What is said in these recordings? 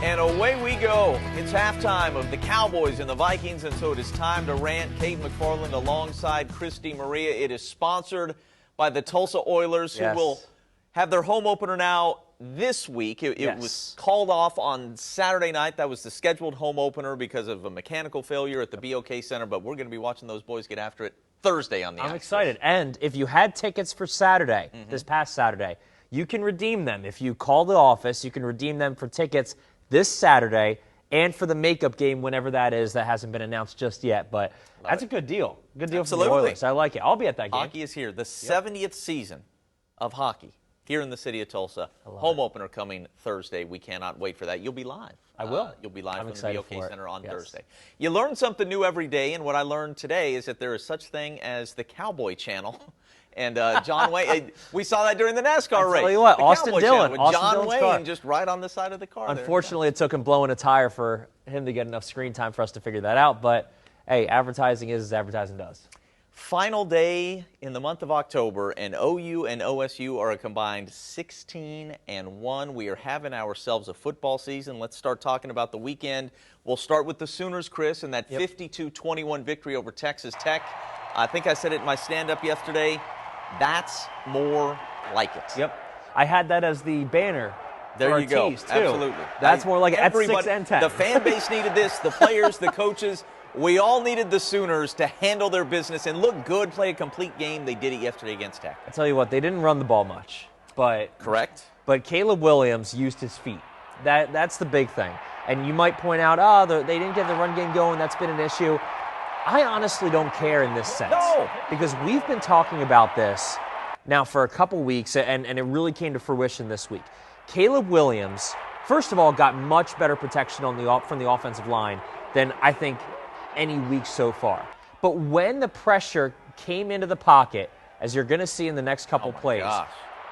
And away we go. It's halftime of the Cowboys and the Vikings, and so it is time to rant. Kate McFarland alongside Christy Maria. It is sponsored by the Tulsa Oilers, who will have their home opener now this week. It was called off on Saturday night. That was the scheduled home opener because of a mechanical failure at the BOK Center, but we're going to be watching those boys get after it Thursday on the ice. I'm excited. And if you had tickets for Saturday, this past Saturday, you can redeem them. If you call the office, you can redeem them for tickets this Saturday and for the makeup game, whenever that is. That hasn't been announced just yet, but that's a good deal. Good deal for the Oilers. I like it. I'll be at that game. Hockey is here. The 70th season of hockey here in the city of Tulsa. Home opener coming Thursday. We cannot wait for that. You'll be live. I will. You'll be live I'm from the BOK excited Center on Yes. Thursday. You learn something new every day, and what I learned today is that there is such thing as the Cowboy Channel. And John Wayne, we saw that during the NASCAR race. Tell you what, the Austin Cowboy Dillon. Channel with Austin John Dillon's Wayne car. just right on the side of the car. Unfortunately, it took him blowing a tire for him to get enough screen time for us to figure that out. But, hey, advertising is as advertising does. Final day in the month of October, and OU and OSU are a combined 16-1. We are having ourselves a football season. Let's start talking about the weekend. We'll start with the Sooners, Chris, and that 52-21 victory over Texas Tech. I think I said it in my stand-up yesterday. That's more like it. Yep. I had that as the banner. There you go. Tease, too. Absolutely. That's more like it. That's Everybody, 6 and 10. The fan base needed this. The players, the coaches. We all needed the Sooners to handle their business and look good, play a complete game. They did it yesterday against Tech. I tell you what, they didn't run the ball much. But correct. But Caleb Williams used his feet. That's the big thing. And you might point out, they didn't get the run game going. That's been an issue. I honestly don't care in this sense. No. Because we've been talking about this now for a couple weeks, and it really came to fruition this week. Caleb Williams, first of all, got much better protection from the offensive line than I think any week so far. But when the pressure came into the pocket, as you're going to see in the next couple plays,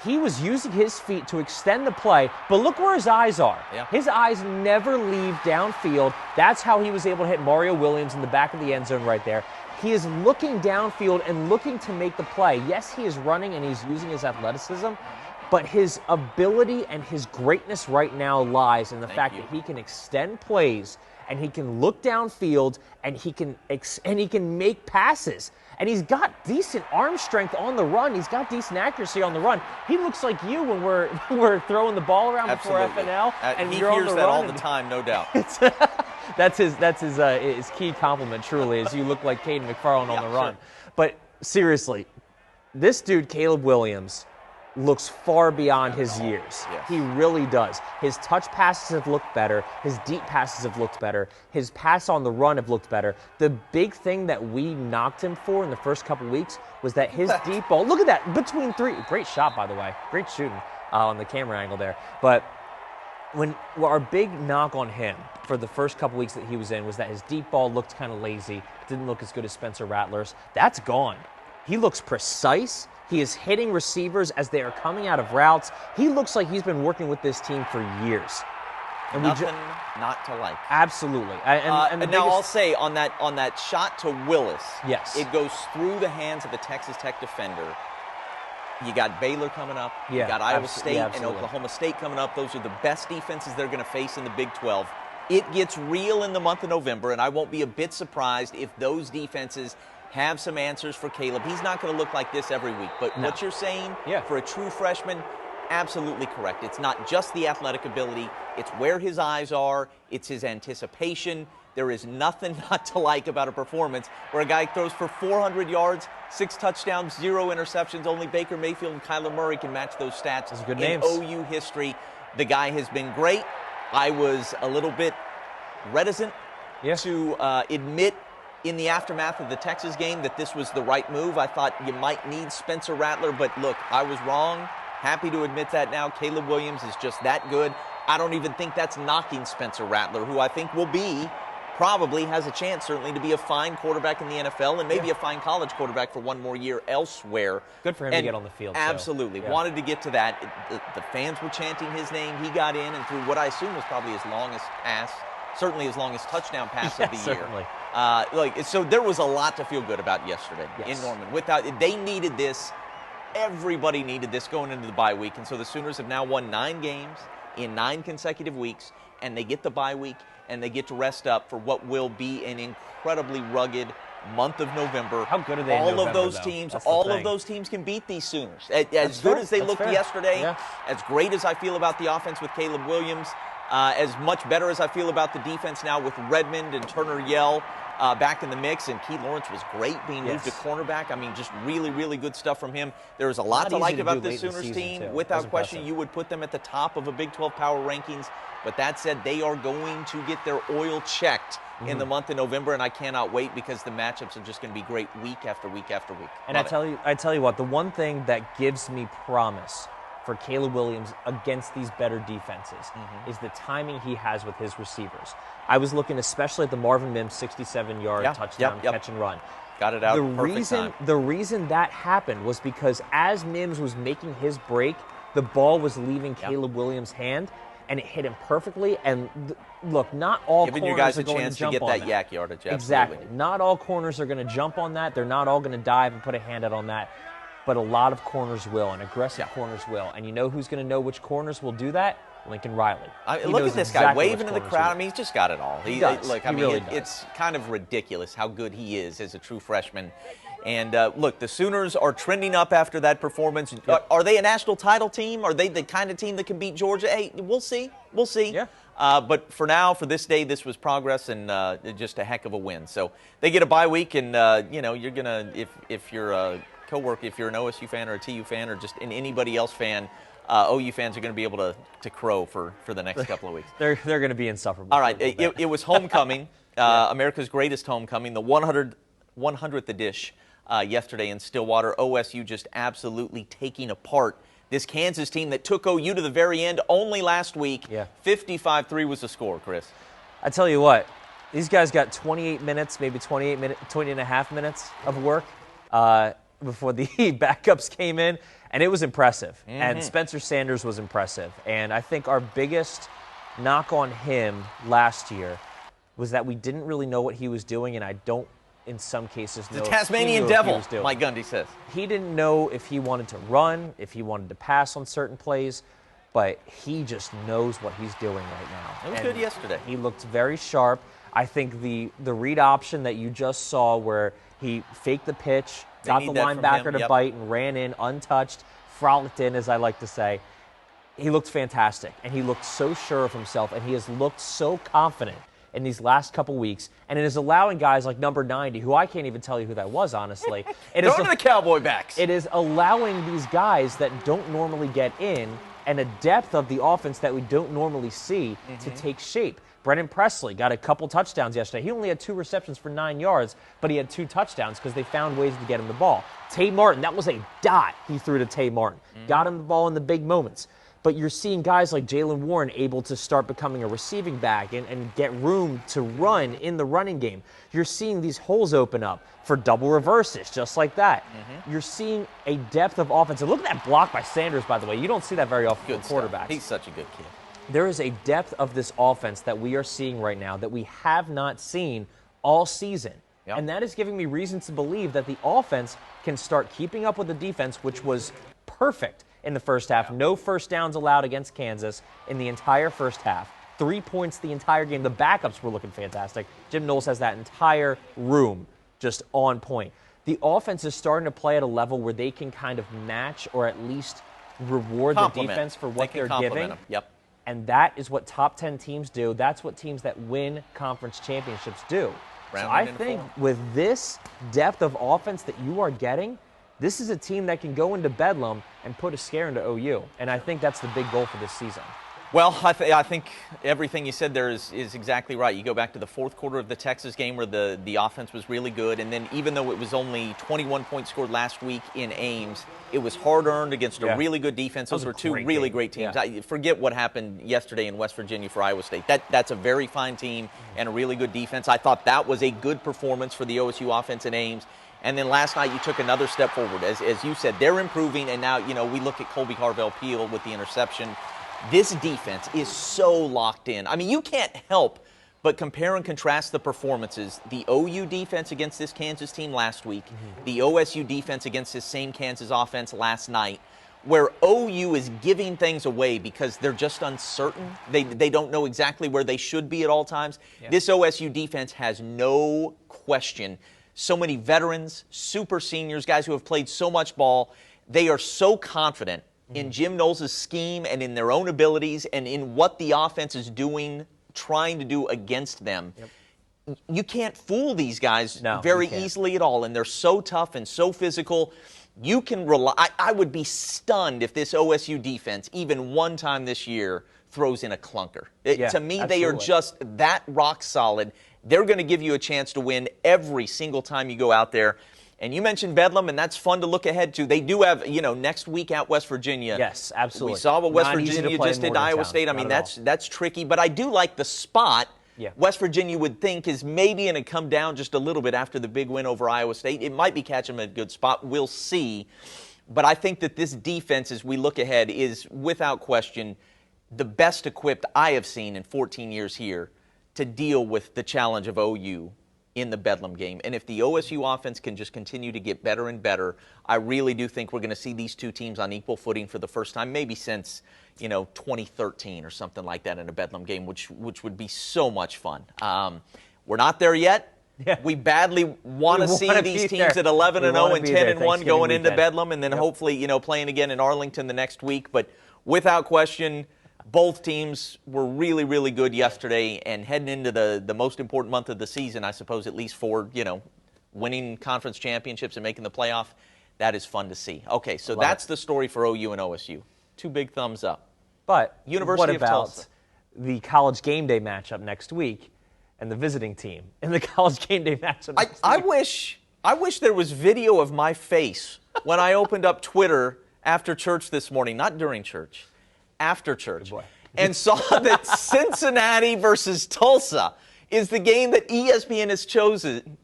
he was using his feet to extend the play, but look where his eyes are. Yeah. His eyes never leave downfield. That's how he was able to hit Mario Williams in the back of the end zone right there. He is looking downfield and looking to make the play. Yes, he is running and he's using his athleticism, but his ability and his greatness right now lies in the fact that he can extend plays and he can look downfield and he can make passes. And he's got decent arm strength on the run. He's got decent accuracy on the run. He looks like you when we're throwing the ball around before FNL. And he you're hears on the that run all the time, no doubt. That's his key compliment, truly, is you look like Caden McFarland on the run. Sure. But seriously, this dude, Caleb Williams, looks far beyond his years. Yes. He really does. His touch passes have looked better. His deep passes have looked better. His pass on the run have looked better. The big thing that we knocked him for in the first couple weeks was that his deep ball, look at that, between three. Great shot, by the way. Great shooting on the camera angle there. But our big knock on him for the first couple weeks that he was in was that his deep ball looked kind of lazy, didn't look as good as Spencer Rattler's. That's gone. He looks precise. He is hitting receivers as they are coming out of routes. He looks like he's been working with this team for years. And nothing not to like. Absolutely. Now I'll say on that shot to Willis, yes, it goes through the hands of a Texas Tech defender. You got Baylor coming up. You got Iowa State and Oklahoma State coming up. Those are the best defenses they're going to face in the Big 12. It gets real in the month of November, and I won't be a bit surprised if those defenses have some answers for Caleb. He's not going to look like this every week. But what you're saying for a true freshman, absolutely correct. It's not just the athletic ability. It's where his eyes are. It's his anticipation. There is nothing not to like about a performance where a guy throws for 400 yards, 6 touchdowns, 0 interceptions. Only Baker Mayfield and Kyler Murray can match those stats. Those are good in names. OU history. The guy has been great. I was a little bit reticent to admit in the aftermath of the Texas game that this was the right move. I thought you might need Spencer Rattler, but look, I was wrong. Happy to admit that now. Caleb Williams is just that good. I don't even think that's knocking Spencer Rattler, who I think probably has a chance certainly to be a fine quarterback in the NFL and maybe a fine college quarterback for one more year elsewhere. Good for him to get on the field. Absolutely. Wanted to get to that. The fans were chanting his name. He got in and threw what I assume was probably his longest pass, certainly his longest touchdown pass of the certainly. year. So there was a lot to feel good about yesterday in Norman. They needed this. Everybody needed this going into the bye week, and so the Sooners have now won 9 games. in 9 consecutive weeks, and they get the bye week, and they get to rest up for what will be an incredibly rugged month of November. How good are they in all November, of those though? teams, That's the all thing. of those teams can beat these Sooners. As good as they looked yesterday, as great as I feel about the offense with Caleb Williams, as much better as I feel about the defense now with Redmond and Turner Yell back in the mix, and Keith Lawrence was great being moved to cornerback. I mean, just really, really good stuff from him. There was a lot to like about this Sooners team. Without question, you would put them at the top of a Big 12 power rankings. But that said, they are going to get their oil checked in the month of November, and I cannot wait because the matchups are just going to be great week after week after week. And I tell you what, the one thing that gives me promise for Caleb Williams against these better defenses is the timing he has with his receivers. I was looking especially at the Marvin Mims 67-yard touchdown catch and run. Got it out perfect time. The reason that happened was because as Mims was making his break, the ball was leaving Caleb Williams' hand, and it hit him perfectly. And look, not all giving corners you guys are a going chance to jump get on that that. yak yardage. Absolutely. Exactly. Not all corners are going to jump on that. They're not all going to dive and put a hand out on that. But a lot of corners will, and aggressive corners will. And you know who's going to know which corners will do that? Lincoln Riley. Look at this guy waving to the crowd. I mean, he's just got it all. He does. Look, I mean, it's kind of ridiculous how good he is as a true freshman. And look, the Sooners are trending up after that performance. Are they a national title team? Are they the kind of team that can beat Georgia? Hey, we'll see. We'll see. Yeah. But for now, for this day, this was progress and just a heck of a win. So they get a bye week, and you're gonna if you're a coworker, if you're an OSU fan or a TU fan or just anybody else fan, OU fans are going to be able to crow for the next couple of weeks. They're going to be insufferable. All right, it was homecoming, America's greatest homecoming, the 100th edition yesterday in Stillwater. OSU just absolutely taking apart this Kansas team that took OU to the very end only last week. 55-3 was the score, Chris. I tell you what, these guys got 28 minutes, maybe 20 and a half minutes of work before the backups came in, and it was impressive. And Spencer Sanders was impressive. And I think our biggest knock on him last year was that we didn't really know what he was doing, and I don't, in some cases, know the Tasmanian Devil, Mike Gundy says. He didn't know if he wanted to run, if he wanted to pass on certain plays, but he just knows what he's doing right now. It was good yesterday. He looked very sharp. I think the read option that you just saw where he faked the pitch, got the linebacker to bite and ran in untouched, frolicked in, as I like to say. He looked fantastic, and he looked so sure of himself, and he has looked so confident in these last couple weeks, and it is allowing guys like number 90, who I can't even tell you who that was, honestly. Throw to the Cowboy backs. It is allowing these guys that don't normally get in and a depth of the offense that we don't normally see to take shape. Brennan Presley got a couple touchdowns yesterday. He only had 2 receptions for 9 yards, but he had 2 touchdowns because they found ways to get him the ball. Tay Martin, that was a dot he threw to Tay Martin. Got him the ball in the big moments. But you're seeing guys like Jaylen Warren able to start becoming a receiving back and get room to run in the running game. You're seeing these holes open up for double reverses, just like that. You're seeing a depth of offense. And look at that block by Sanders, by the way. You don't see that very often from quarterbacks. He's such a good kid. There is a depth of this offense that we are seeing right now that we have not seen all season. And that is giving me reason to believe that the offense can start keeping up with the defense, which was perfect in the first half. No first downs allowed against Kansas in the entire first half. 3 points the entire game. The backups were looking fantastic. Jim Knowles has that entire room just on point. The offense is starting to play at a level where they can kind of match or at least reward the defense for what they're giving. And that is what top 10 teams do. That's what teams that win conference championships do. So I think with this depth of offense that you are getting, this is a team that can go into Bedlam and put a scare into OU. And I think that's the big goal for this season. Well, I think everything you said there is exactly right. You go back to the fourth quarter of the Texas game where the offense was really good, and then even though it was only 21 points scored last week in Ames, it was hard-earned against a really good defense. Those were 2 really great teams. I forget what happened yesterday in West Virginia for Iowa State. That's a very fine team and a really good defense. I thought that was a good performance for the OSU offense in Ames. And then last night you took another step forward. As you said, they're improving, and now, we look at Colby Carvel-Peel with the interception. This defense is so locked in. I mean, you can't help but compare and contrast the performances. The OU defense against this Kansas team last week, the OSU defense against this same Kansas offense last night. where OU is giving things away because they're just uncertain. They don't know exactly where they should be at all times. Yeah. This OSU defense has no question. So many veterans, super seniors, guys who have played so much ball. They are so confident in Jim Knowles' scheme and in their own abilities and in what the offense is doing, trying to do against them. Yep. You can't fool these guys very easily at all, and they're so tough and so physical. You can rely. I would be stunned if this OSU defense, even one time this year, throws in a clunker. To me, they are just that rock solid. They're going to give you a chance to win every single time you go out there. And you mentioned Bedlam, and that's fun to look ahead to. They do have, next week at West Virginia. Yes, absolutely. We saw what West Virginia just did to Iowa State. I mean, that's tricky. But I do like the spot. Yeah. West Virginia would think is maybe going to come down just a little bit after the big win over Iowa State. It might be catching them at a good spot. We'll see. But I think that this defense, as we look ahead, is without question the best equipped I have seen in 14 years here to deal with the challenge of OU in the Bedlam game. And if the OSU offense can just continue to get better and better, I really do think we're going to see these two teams on equal footing for the first time, maybe since 2013 or something like that in a Bedlam game, which would be so much fun. We're not there yet. Yeah. We badly want to see these teams at 11-0 and 10-1 going into Bedlam, and then hopefully playing again in Arlington the next week. But without question, both teams were really, really good yesterday, and heading into the most important month of the season, I suppose, at least for, winning conference championships and making the playoff, that is fun to see. Okay, so that's the story for OU and OSU. Two big thumbs up. But University what about the College Game Day matchup next week and the visiting team in the College Game Day matchup next week? I wish there was video of my face when I opened up Twitter after church this morning, not during church. After church, and saw that Cincinnati versus Tulsa is the game that ESPN has chosen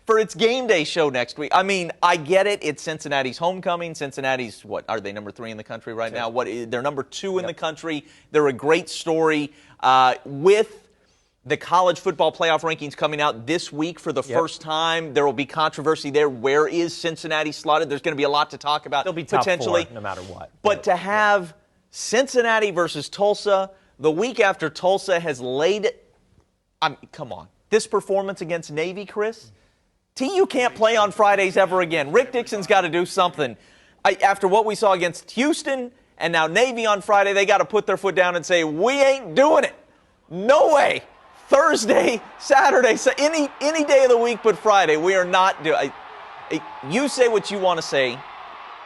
for its game day show next week. I mean, I get it. It's Cincinnati's homecoming. Cincinnati's, what, are they number 3 in the country right now? They're number 2 in the country. They're a great story. With the college football playoff rankings coming out this week for the first time, there will be controversy there. Where is Cincinnati slotted? There's going to be a lot to talk about. They'll be top potentially 4, no matter what. But to have Cincinnati versus Tulsa, the week after Tulsa has laid it. Come on. This performance against Navy, Chris? TU can't play on Fridays ever again. Rick Dixon's got to do something. After what we saw against Houston and now Navy on Friday, they got to put their foot down and say, we ain't doing it. No way. Thursday, Saturday, any day of the week but Friday, we are not doing it. You say what you want to say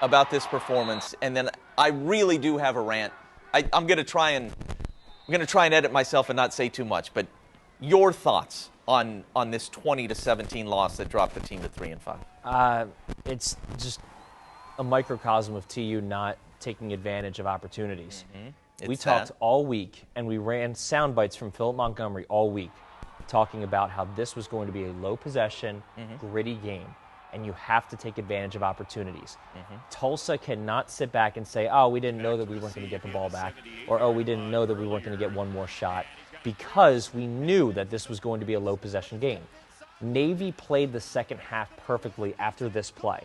about this performance, and then I really do have a rant. I'm going to try and edit myself and not say too much. But your thoughts on this 20-17 loss that dropped the team to 3-5? It's just a microcosm of TU not taking advantage of opportunities. Mm-hmm. We talked all week, and we ran sound bites from Philip Montgomery all week, talking about how this was going to be a low possession, gritty game. And you have to take advantage of opportunities. Tulsa cannot sit back and say, oh, we didn't know that we weren't going to get the ball back, or oh, we didn't know that we weren't going to get one more shot, because we knew that this was going to be a low possession game. Navy played the second half perfectly after this play.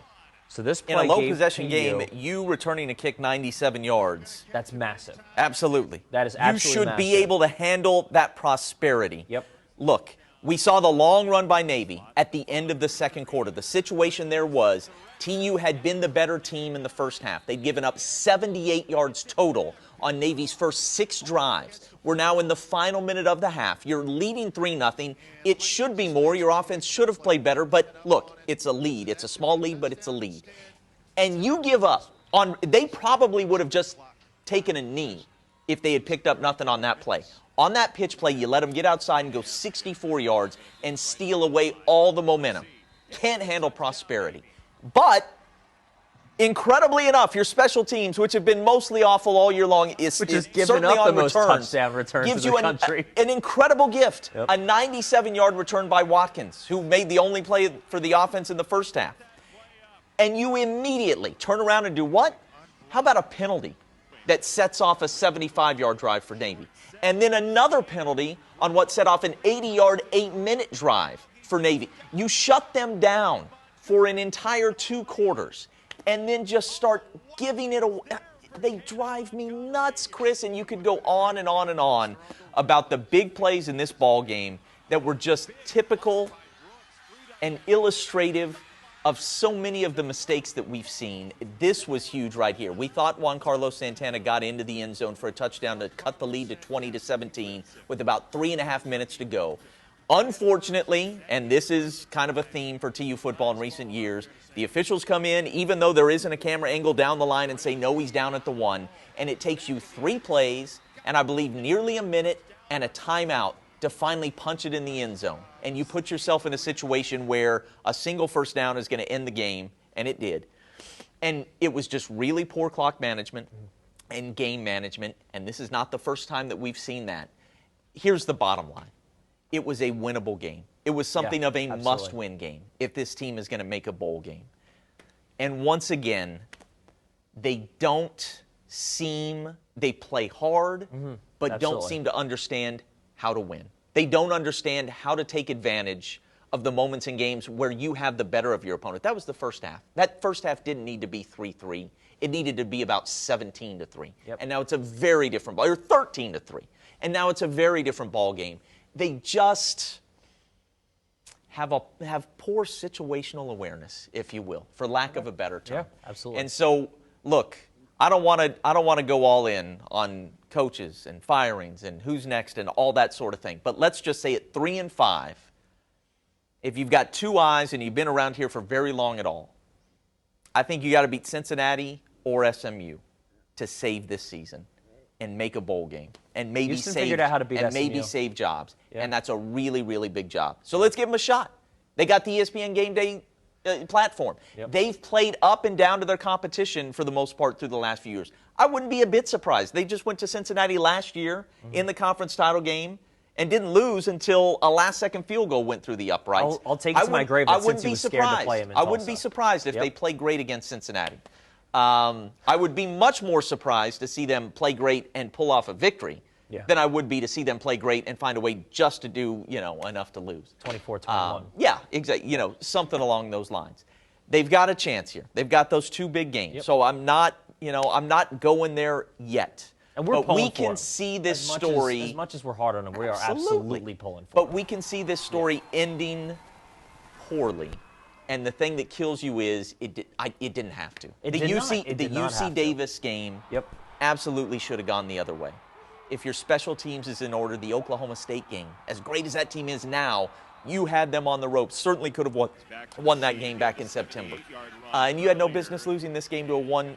So this play in a low possession game, you returning a kick 97 yards. That's massive. Absolutely. That is absolutely massive. You should be able to handle that prosperity. Yep. Look, we saw the long run by Navy at the end of the second quarter. The situation there was TU had been the better team in the first half. They'd given up 78 yards total on Navy's first 6 drives. We're now in the final minute of the half. You're leading 3-0. It should be more. Your offense should have played better. But look, it's a lead. It's a small lead, but it's a lead. And you give up on. They probably would have just taken a knee if they had picked up nothing on that play. On that pitch play, you let them get outside and go 64 yards and steal away all the momentum. Can't handle prosperity. But incredibly enough, your special teams, which have been mostly awful all year long, is giving up the most touchdown returns gives in the you country. An incredible gift. Yep. A 97-yard return by Watkins, who made the only play for the offense in the first half. And you immediately turn around and do what? How about a penalty that sets off a 75-yard drive for Navy? And then another penalty on what set off an 80-yard, 8-minute drive for Navy. You shut them down for an entire 2 quarters and then just start giving it away. they drive me nuts, Chris, and you could go on and on and on about the big plays in this ball game that were just typical and illustrative of so many of the mistakes that we've seen. This was huge right here. We thought Juan Carlos Santana got into the end zone for a touchdown to cut the lead to 20-17 with about 3.5 minutes to go. Unfortunately, and this is kind of a theme for TU football in recent years, the officials come in, even though there isn't a camera angle down the line, and say, no, he's down at the 1. And it takes you 3 plays and I believe nearly a minute and a timeout to finally punch it in the end zone. And you put yourself in a situation where a single first down is going to end the game, and it did. And it was just really poor clock management and game management, and this is not the first time that we've seen that. Here's the bottom line. It was a winnable game. It was something of a must-win game if this team is going to make a bowl game. And once again, they play hard, but don't seem to understand how to win. They don't understand how to take advantage of the moments in games where you have the better of your opponent. That was the first half. That first half didn't need to be 3-3. It needed to be about 17-3. Yep. And now it's a very different ball, or 13-3. And now it's a very different ball game. They just have poor situational awareness, if you will, for lack of a better term. Yeah, absolutely. And so, look, I don't want to go all in on coaches and firings and who's next and all that sort of thing. But let's just say at 3-5, if you've got 2 eyes and you've been around here for very long at all, I think you got to beat Cincinnati or SMU to save this season and make a bowl game and maybe save jobs. Yeah. And that's a really, really big job. So let's give them a shot. They got the ESPN Game Day platform. Yep. They've played up and down to their competition for the most part through the last few years. I wouldn't be a bit surprised. They just went to Cincinnati last year in the conference title game and didn't lose until a last-second field goal went through the uprights. I'll take it to my grave that Cincy was scared to play him in Tulsa. I wouldn't be surprised if they play great against Cincinnati. I would be much more surprised to see them play great and pull off a victory than I would be to see them play great and find a way just to do, enough to lose. 24-21. Yeah, exactly. Something along those lines. They've got a chance here. They've got those 2 big games. Yep. So I'm not going there yet. And we can see this story. As much as we're hard on them, we are absolutely pulling for But we can see this story ending poorly. And the thing that kills you is it didn't have to. The UC Davis game absolutely should have gone the other way. If your special teams is in order, the Oklahoma State game, as great as that team is now, you had them on the ropes. Certainly could have won that game back in September. And you had no business losing this game to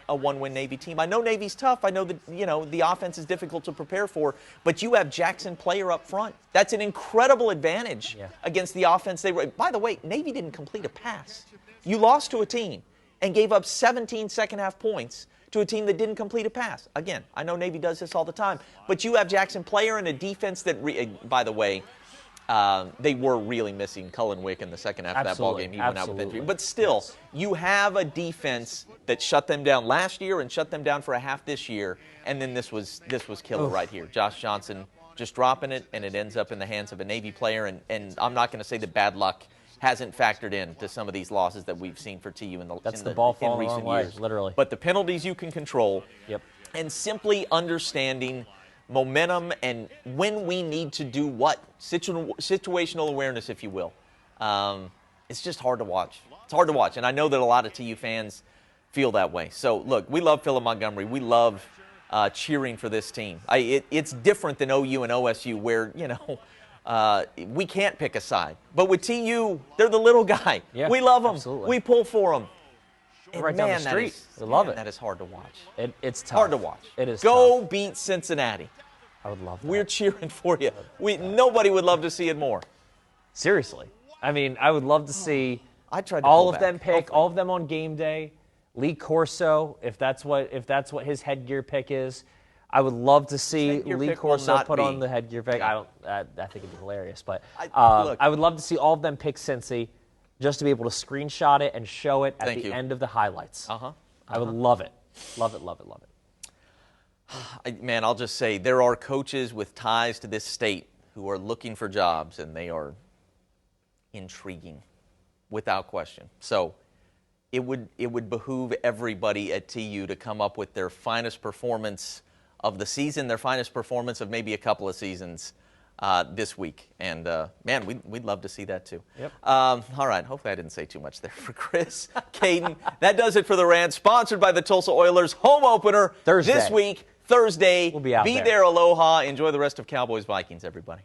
a one-win Navy team. I know Navy's tough. I know that the offense is difficult to prepare for, but you have Jackson Player up front. That's an incredible advantage against the offense. By the way, Navy didn't complete a pass. You lost to a team and gave up 17 second-half points to a team that didn't complete a pass. Again, I know Navy does this all the time, but you have Jackson Player and a defense that, by the way, they were really missing Cullen Wick in the second half of that ball game. He went out with injury. But still, you have a defense that shut them down last year and shut them down for a half this year, and then this was killer right here. Josh Johnson just dropping it, and it ends up in the hands of a Navy player. And I'm not going to say that bad luck hasn't factored in to some of these losses that we've seen for TU in recent years. Literally. But the penalties you can control, and simply understanding momentum and when we need to do what, situational awareness, if you will. It's just hard to watch. It's hard to watch, and I know that a lot of TU fans feel that way. So, look, we love Philip Montgomery. We love cheering for this team. It's different than OU and OSU where, we can't pick a side. But with TU, they're the little guy. Yeah, we love them. Absolutely. We pull for them. Right down the street. We love it. That is hard to watch. It's tough. Hard to watch. It is Go tough. beat Cincinnati. I would love that. We're cheering for you. Nobody would love to see it more. Seriously. I mean, I would love to see all of them on game day. Lee Corso, if that's what his headgear pick is. I would love to see Lee Corso put on the headgear pick. I think it'd be hilarious, but I would love to see all of them pick Cincy, just to be able to screenshot it and show it at the end of the highlights. I would love it. Love it, love it, love it. Man, I'll just say there are coaches with ties to this state who are looking for jobs, and they are intriguing, without question. So it would behoove everybody at TU to come up with their finest performance of the season, their finest performance of maybe a couple of seasons this week. And, man, we'd love to see that too. Yep. All right. Hopefully I didn't say too much there for Chris. Caden, that does it for the Rant. Sponsored by the Tulsa Oilers. Home opener Thursday. this week, Thursday. We'll be out there. Aloha. Enjoy the rest of Cowboys-Vikings, everybody.